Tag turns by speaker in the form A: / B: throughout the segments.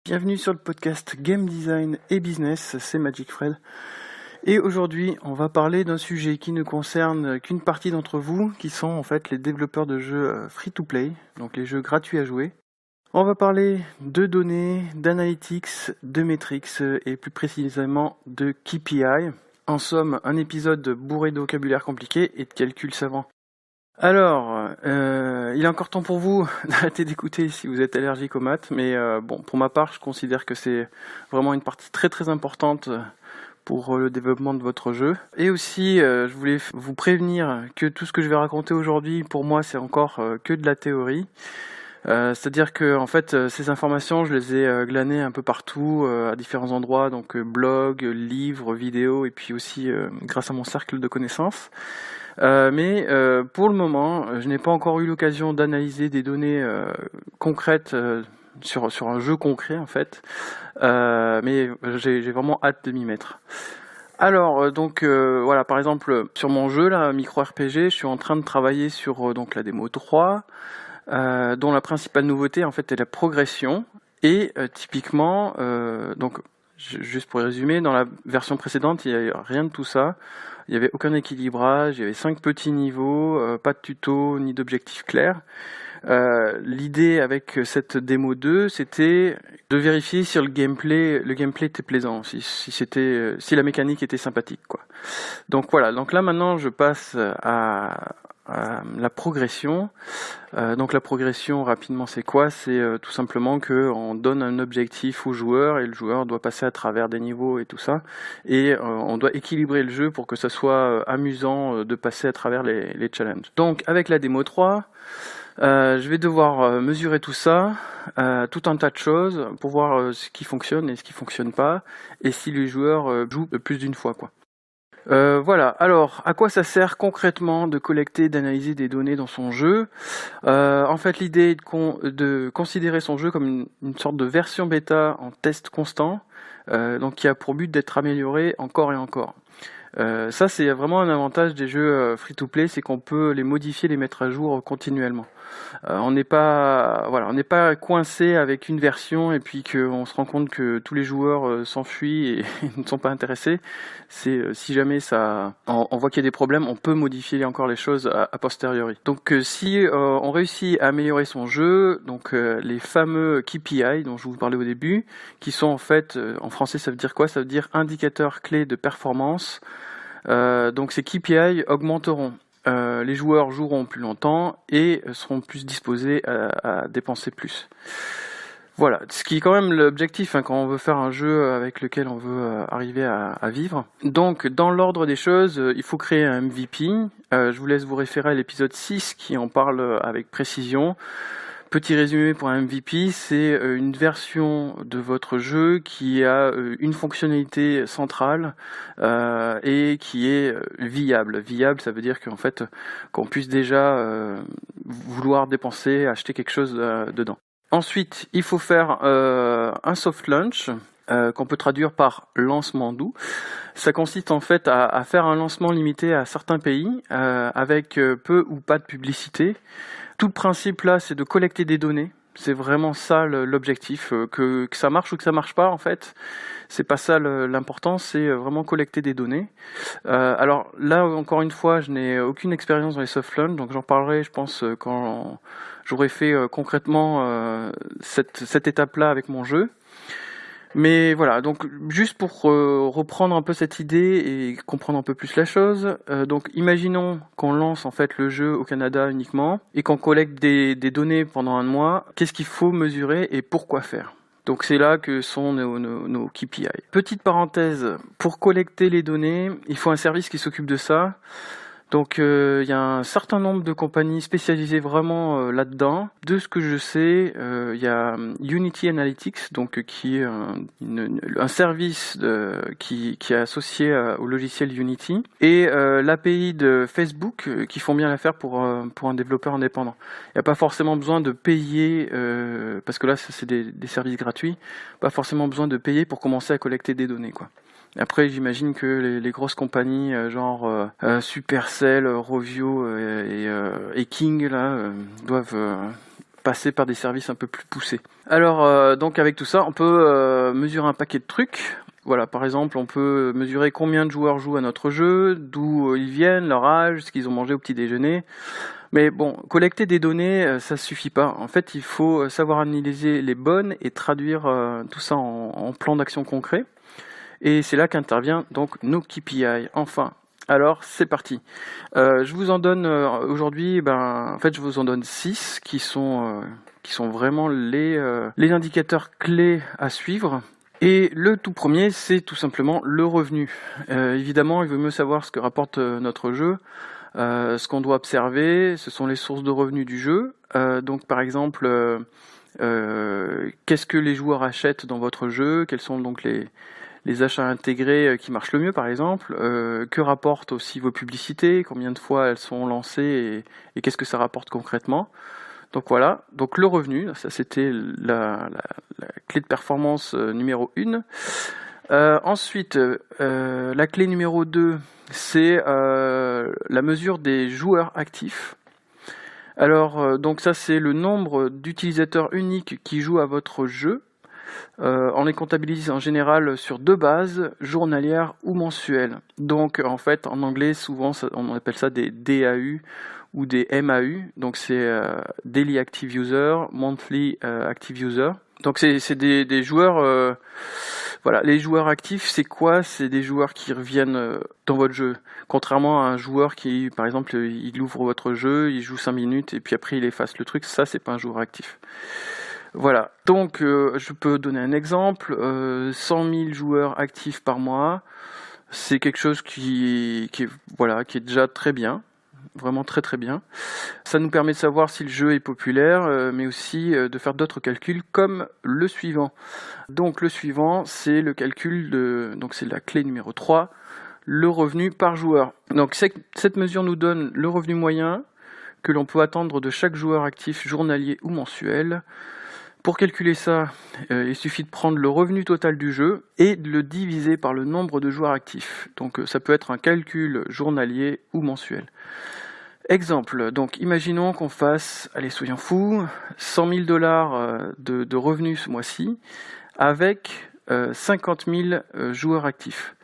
A: Bienvenue sur le podcast Game Design et Business, c'est Magic Fred. Et aujourd'hui, on va parler d'un sujet qui ne concerne qu'une partie d'entre vous, qui sont en fait les développeurs de jeux free-to-play, donc les jeux gratuits à jouer. On va parler de données, d'analytics, de metrics et plus précisément de KPI. En somme, un épisode bourré de vocabulaire compliqué et de calculs savants. Alors, il est encore temps pour vous d'arrêter d'écouter si vous êtes allergique aux maths, mais bon, pour ma part, je considère que c'est vraiment une partie très très importante pour le développement de votre jeu. Et aussi, je voulais vous prévenir que tout ce que je vais raconter aujourd'hui, pour moi, c'est encore que de la théorie. C'est-à-dire que en fait, ces informations, je les ai glanées un peu partout, à différents endroits, donc blog, livres, vidéos, et puis aussi grâce à mon cercle de connaissances. Mais pour le moment, je n'ai pas encore eu l'occasion d'analyser des données concrètes sur un jeu concret en fait, mais j'ai vraiment hâte de m'y mettre. Alors donc voilà, par exemple sur mon jeu là, Micro RPG, je suis en train de travailler sur donc la démo 3, dont la principale nouveauté en fait est la progression. Et typiquement, donc juste pour résumer, dans la version précédente, il n'y a rien de tout ça. Il n'y avait aucun équilibrage, il y avait 5 petits niveaux, pas de tuto ni d'objectifs clairs. L'idée avec cette démo 2, c'était de vérifier si le gameplay était plaisant, si la mécanique était sympathique, quoi. Donc voilà, donc là maintenant je passe à la progression. Donc la progression, rapidement, c'est quoi ? C'est tout simplement qu'on donne un objectif au joueur et le joueur doit passer à travers des niveaux et tout ça. Et on doit équilibrer le jeu pour que ça soit amusant de passer à travers les challenges. Donc avec la démo 3, je vais devoir mesurer tout ça, tout un tas de choses pour voir ce qui fonctionne et ce qui fonctionne pas, et si les joueurs jouent plus d'une fois, quoi. Voilà, alors à quoi ça sert concrètement de collecter, d'analyser des données dans son jeu ? En fait, l'idée est de considérer son jeu comme une sorte de version bêta en test constant, donc qui a pour but d'être amélioré encore et encore. Ça, c'est vraiment un avantage des jeux free-to-play, c'est qu'on peut les modifier, les mettre à jour continuellement. On n'est pas coincé avec une version et puis qu'on se rend compte que tous les joueurs s'enfuient et ne sont pas intéressés. C'est si jamais on voit qu'il y a des problèmes, on peut modifier encore les choses a posteriori. Donc si on réussit à améliorer son jeu, donc les fameux KPI dont je vous parlais au début, qui sont en fait, en français ça veut dire quoi ? Ça veut dire indicateurs clés de performance. Donc ces KPI augmenteront. Les joueurs joueront plus longtemps et seront plus disposés à dépenser plus. Voilà, ce qui est quand même l'objectif quand on veut faire un jeu avec lequel on veut arriver à vivre. Donc, dans l'ordre des choses, il faut créer un MVP. Je vous laisse vous référer à l'épisode 6 qui en parle avec précision. Petit résumé pour un MVP, c'est une version de votre jeu qui a une fonctionnalité centrale et qui est viable. Viable, ça veut dire qu'en fait, qu'on puisse déjà vouloir dépenser, acheter quelque chose dedans. Ensuite, il faut faire un soft launch qu'on peut traduire par lancement doux. Ça consiste en fait à faire un lancement limité à certains pays avec peu ou pas de publicité. Tout le principe là, c'est de collecter des données. C'est vraiment ça l'objectif. Que ça marche ou que ça marche pas, en fait, c'est pas ça l'important. C'est vraiment collecter des données. Alors là, encore une fois, je n'ai aucune expérience dans les soft launch, donc j'en parlerai, je pense, quand j'aurai fait concrètement cette étape-là avec mon jeu. Mais voilà, donc juste pour reprendre un peu cette idée et comprendre un peu plus la chose, donc imaginons qu'on lance en fait le jeu au Canada uniquement et qu'on collecte des données pendant un mois. Qu'est-ce qu'il faut mesurer et pourquoi faire ? Donc c'est là que sont nos KPI. Petite parenthèse, pour collecter les données, il faut un service qui s'occupe de ça. Donc il y a un certain nombre de compagnies spécialisées vraiment là-dedans. De ce que je sais, il y a Unity Analytics, donc qui est un service qui est associé au logiciel Unity, et l'API de Facebook qui font bien l'affaire pour un développeur indépendant. Il n'y a pas forcément besoin de payer, parce que là c'est des services gratuits, pas forcément besoin de payer pour commencer à collecter des données, quoi. Après, j'imagine que les grosses compagnies genre Supercell, Rovio et King là doivent passer par des services un peu plus poussés. Alors donc avec tout ça, on peut mesurer un paquet de trucs. Voilà, par exemple, on peut mesurer combien de joueurs jouent à notre jeu, d'où ils viennent, leur âge, ce qu'ils ont mangé au petit déjeuner. Mais bon, collecter des données, ça suffit pas. En fait, il faut savoir analyser les bonnes et traduire tout ça en plan d'action concret. Et c'est là qu'intervient donc nos KPI. Enfin, alors c'est parti. Je vous en donne aujourd'hui, en fait, je vous en donne 6 qui sont vraiment les indicateurs clés à suivre. Et le tout premier, c'est tout simplement le revenu. Évidemment, il vaut mieux savoir ce que rapporte notre jeu. Ce qu'on doit observer, ce sont les sources de revenus du jeu. Donc par exemple, qu'est-ce que les joueurs achètent dans votre jeu? Quels sont donc les achats intégrés qui marchent le mieux par exemple? Que rapportent aussi vos publicités? Combien de fois elles sont lancées et qu'est-ce que ça rapporte concrètement? Donc voilà, donc le revenu, ça c'était la clé de performance numéro 1. Ensuite, la clé numéro 2, c'est la mesure des joueurs actifs. Alors, donc ça c'est le nombre d'utilisateurs uniques qui jouent à votre jeu. On les comptabilise en général sur 2 bases, journalières ou mensuelles. Donc en fait, en anglais, souvent on appelle ça des DAU ou des MAU. Donc c'est Daily Active User, Monthly Active User. Donc c'est des joueurs... Voilà, les joueurs actifs, c'est quoi? C'est des joueurs qui reviennent dans votre jeu. Contrairement à un joueur qui, par exemple, il ouvre votre jeu, il joue 5 minutes et puis après il efface le truc. Ça, c'est pas un joueur actif. Voilà, donc je peux donner un exemple. 100 000 joueurs actifs par mois, c'est quelque chose qui est déjà très bien. Vraiment très très bien. Ça nous permet de savoir si le jeu est populaire, mais aussi de faire d'autres calculs comme le suivant. Donc le suivant, c'est le calcul donc c'est la clé numéro 3, le revenu par joueur. Donc cette mesure nous donne le revenu moyen que l'on peut attendre de chaque joueur actif journalier ou mensuel. Pour calculer ça, il suffit de prendre le revenu total du jeu et de le diviser par le nombre de joueurs actifs. Donc ça peut être un calcul journalier ou mensuel. Exemple, donc imaginons qu'on fasse, allez soyons fous, 100 000 $ de revenus ce mois-ci avec 50 000 joueurs actifs.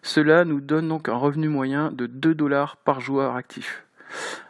A: Cela nous donne donc un revenu moyen de 2 $ par joueur actif.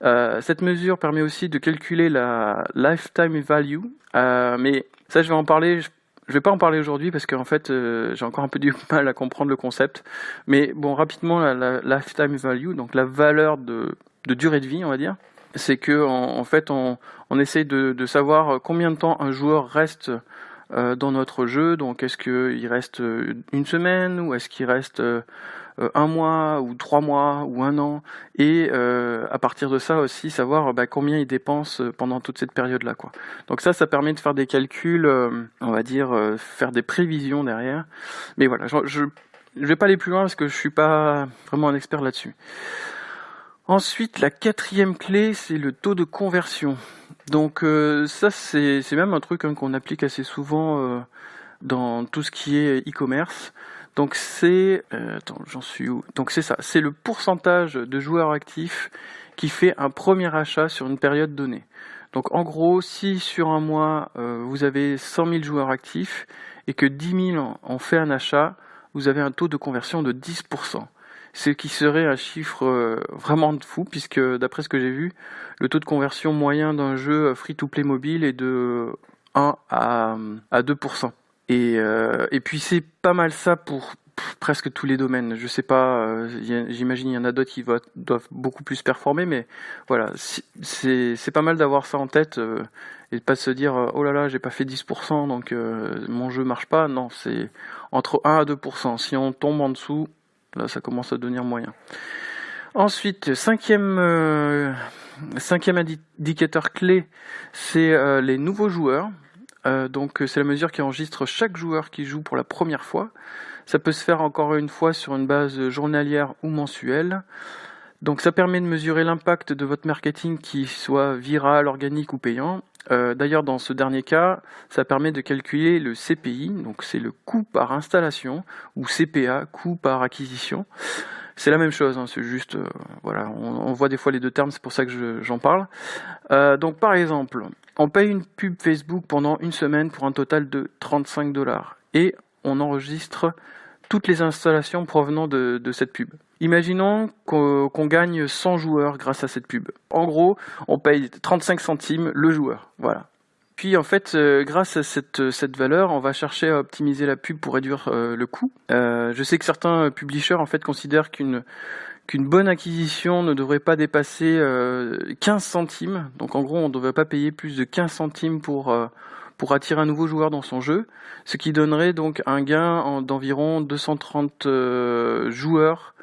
A: Cette mesure permet aussi de calculer la lifetime value, mais ça je vais en parler. Je vais pas en parler aujourd'hui parce qu'en fait j'ai encore un peu du mal à comprendre le concept. Mais bon, rapidement, la lifetime value, donc la valeur de durée de vie, on va dire, c'est que en fait on essaye de savoir combien de temps un joueur reste dans notre jeu. Donc est-ce qu'il reste une semaine ou est-ce qu'il reste 1 mois ou 3 mois ou 1 an, et à partir de ça aussi savoir combien il dépense pendant toute cette période-là, quoi. Donc ça permet de faire des calculs, on va dire faire des prévisions derrière. Mais voilà, je vais pas aller plus loin parce que je suis pas vraiment un expert là-dessus. Ensuite, la 4e clé, c'est le taux de conversion. Donc ça, c'est même un truc qu'on applique assez souvent dans tout ce qui est e-commerce. Donc c'est... j'en suis où? Donc c'est ça, c'est le pourcentage de joueurs actifs qui fait un premier achat sur une période donnée. Donc en gros, si sur un mois, vous avez 100 000 joueurs actifs et que 10 000 ont fait un achat, vous avez un taux de conversion de 10%. Ce qui serait un chiffre vraiment de fou, puisque d'après ce que j'ai vu, le taux de conversion moyen d'un jeu free-to-play mobile est de 1 à 2%. Et puis c'est pas mal ça pour presque tous les domaines. Je sais pas, j'imagine il y en a d'autres qui doivent beaucoup plus performer, mais voilà, c'est pas mal d'avoir ça en tête et de pas se dire oh là là, j'ai pas fait 10%, donc mon jeu marche pas. Non, c'est entre 1 à 2%. Si on tombe en dessous, là, ça commence à devenir moyen. Ensuite, cinquième indicateur clé, c'est les nouveaux joueurs. Donc c'est la mesure qui enregistre chaque joueur qui joue pour la première fois. Ça peut se faire encore une fois sur une base journalière ou mensuelle. Donc ça permet de mesurer l'impact de votre marketing, qui soit viral, organique ou payant. D'ailleurs, dans ce dernier cas, ça permet de calculer le CPI, donc c'est le coût par installation, ou CPA, coût par acquisition. C'est la même chose, hein, c'est juste, voilà, on voit des fois les deux termes, c'est pour ça que j'en parle. Donc par exemple, on paye une pub Facebook pendant une semaine pour un total de 35 $, et on enregistre toutes les installations provenant de cette pub. Imaginons qu'on gagne 100 joueurs grâce à cette pub. En gros, on paye 35 centimes le joueur, voilà. Puis en fait, grâce à cette valeur, on va chercher à optimiser la pub pour réduire le coût. Je sais que certains publishers en fait considèrent qu'une bonne acquisition ne devrait pas dépasser 15 centimes. Donc en gros, on ne devrait pas payer plus de 15 centimes pour attirer un nouveau joueur dans son jeu, ce qui donnerait donc un gain d'environ 230 joueurs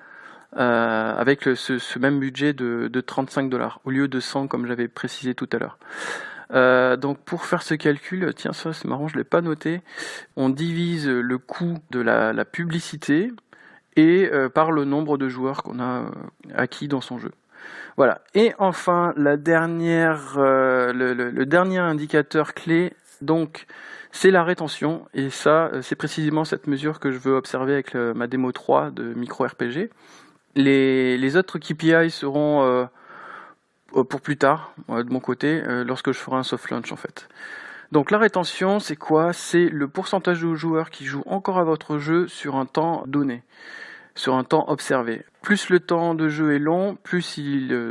A: avec ce même budget de 35 $ au lieu de 100 comme j'avais précisé tout à l'heure. Donc pour faire ce calcul, tiens, ça c'est marrant, je l'ai pas noté, on divise le coût de la publicité et par le nombre de joueurs qu'on a acquis dans son jeu. Voilà. Et enfin, le dernier indicateur clé, donc, c'est la rétention, et ça, c'est précisément cette mesure que je veux observer avec ma démo 3 de MicroRPG. Les autres KPI seront pour plus tard, de mon côté, lorsque je ferai un soft launch en fait. Donc la rétention, c'est quoi? C'est le pourcentage de joueurs qui jouent encore à votre jeu sur un temps donné, sur un temps observé. Plus le temps de jeu est long,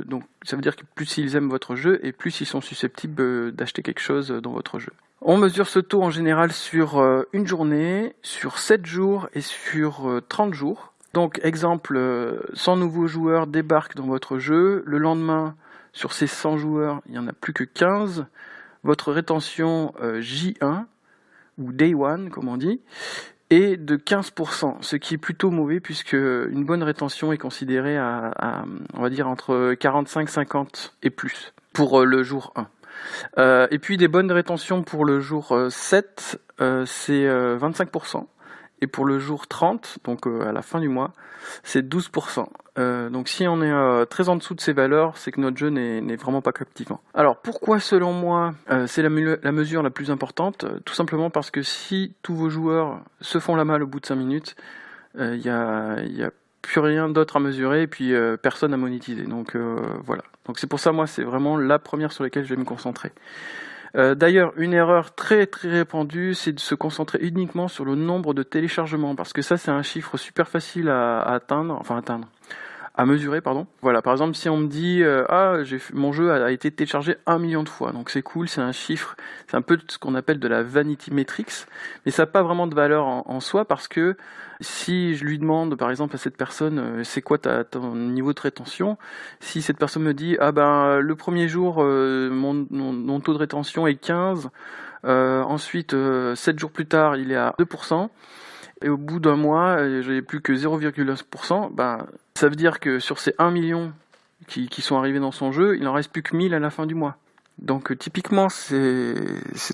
A: donc ça veut dire que plus ils aiment votre jeu et plus ils sont susceptibles d'acheter quelque chose dans votre jeu. On mesure ce taux en général sur une journée, sur 7 jours et sur 30 jours. Donc exemple, 100 nouveaux joueurs débarquent dans votre jeu, le lendemain, sur ces 100 joueurs, il n'y en a plus que 15. Votre rétention J1, ou Day 1, comme on dit, est de 15%, ce qui est plutôt mauvais, puisque une bonne rétention est considérée à on va dire, entre 45-50 et plus, pour le jour 1. Et puis des bonnes rétentions pour le jour 7, c'est 25%. Et pour le jour 30, donc à la fin du mois, c'est 12%. Donc si on est très en dessous de ces valeurs, c'est que notre jeu n'est vraiment pas captivant. Alors pourquoi selon moi c'est la mesure la plus importante? Tout simplement parce que si tous vos joueurs se font la malle au bout de 5 minutes, il y a plus rien d'autre à mesurer et puis personne à monétiser. Donc voilà. Donc c'est pour ça, moi, c'est vraiment la première sur laquelle je vais me concentrer. D'ailleurs, une erreur très très répandue, c'est de se concentrer uniquement sur le nombre de téléchargements, parce que ça, c'est un chiffre super facile à mesurer, pardon. Voilà, par exemple, si on me dit mon jeu a été téléchargé 1 million de fois, donc c'est cool, c'est un chiffre, c'est un peu ce qu'on appelle de la vanity metrics, mais ça n'a pas vraiment de valeur en soi, parce que si je lui demande, par exemple, à cette personne, c'est quoi ton niveau de rétention, si cette personne me dit, le premier jour, mon taux de rétention est 15, ensuite, 7 jours plus tard, il est à 2%, et au bout d'un mois, j'ai plus que 0,1%, ça veut dire que sur ces 1 million qui sont arrivés dans son jeu, il en reste plus que 1000 à la fin du mois. Donc typiquement, c'est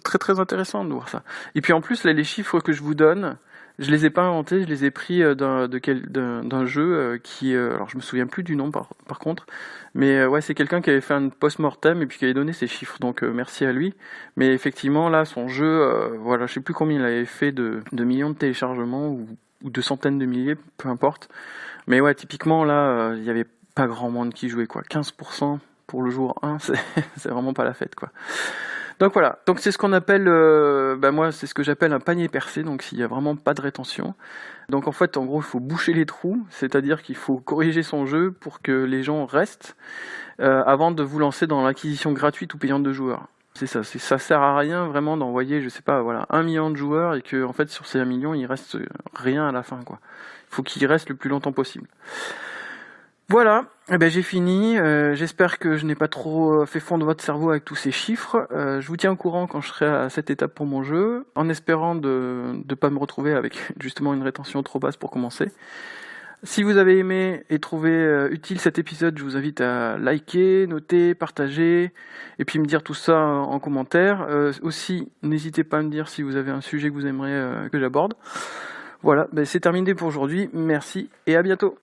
A: très très intéressant de voir ça. Et puis en plus, là, les chiffres que je vous donne, je les ai pas inventés, je les ai pris d'un jeu qui... alors je me souviens plus du nom par contre, mais ouais, c'est quelqu'un qui avait fait un post-mortem et puis qui avait donné ces chiffres, donc merci à lui. Mais effectivement, là, son jeu, voilà, je sais plus combien il avait fait de millions de téléchargements ou de centaines de milliers, peu importe. Mais ouais, typiquement, là, il y avait pas grand monde qui jouait, quoi. 15% pour le jour 1, c'est vraiment pas la fête, quoi. Donc voilà, donc c'est ce qu'on appelle, moi c'est ce que j'appelle un panier percé, donc s'il n'y a vraiment pas de rétention. Donc en fait, en gros, il faut boucher les trous, c'est-à-dire qu'il faut corriger son jeu pour que les gens restent avant de vous lancer dans l'acquisition gratuite ou payante de joueurs. C'est ça, ça sert à rien vraiment d'envoyer, je sais pas, voilà, 1 million de joueurs et que en fait sur ces 1 million, il reste rien à la fin, quoi. Il faut qu'il reste le plus longtemps possible. Voilà, j'ai fini. J'espère que je n'ai pas trop fait fondre votre cerveau avec tous ces chiffres. Je vous tiens au courant quand je serai à cette étape pour mon jeu, en espérant de ne pas me retrouver avec justement une rétention trop basse pour commencer. Si vous avez aimé et trouvé utile cet épisode, je vous invite à liker, noter, partager, et puis me dire tout ça en commentaire. Aussi, n'hésitez pas à me dire si vous avez un sujet que vous aimeriez que j'aborde. Voilà, c'est terminé pour aujourd'hui. Merci et à bientôt.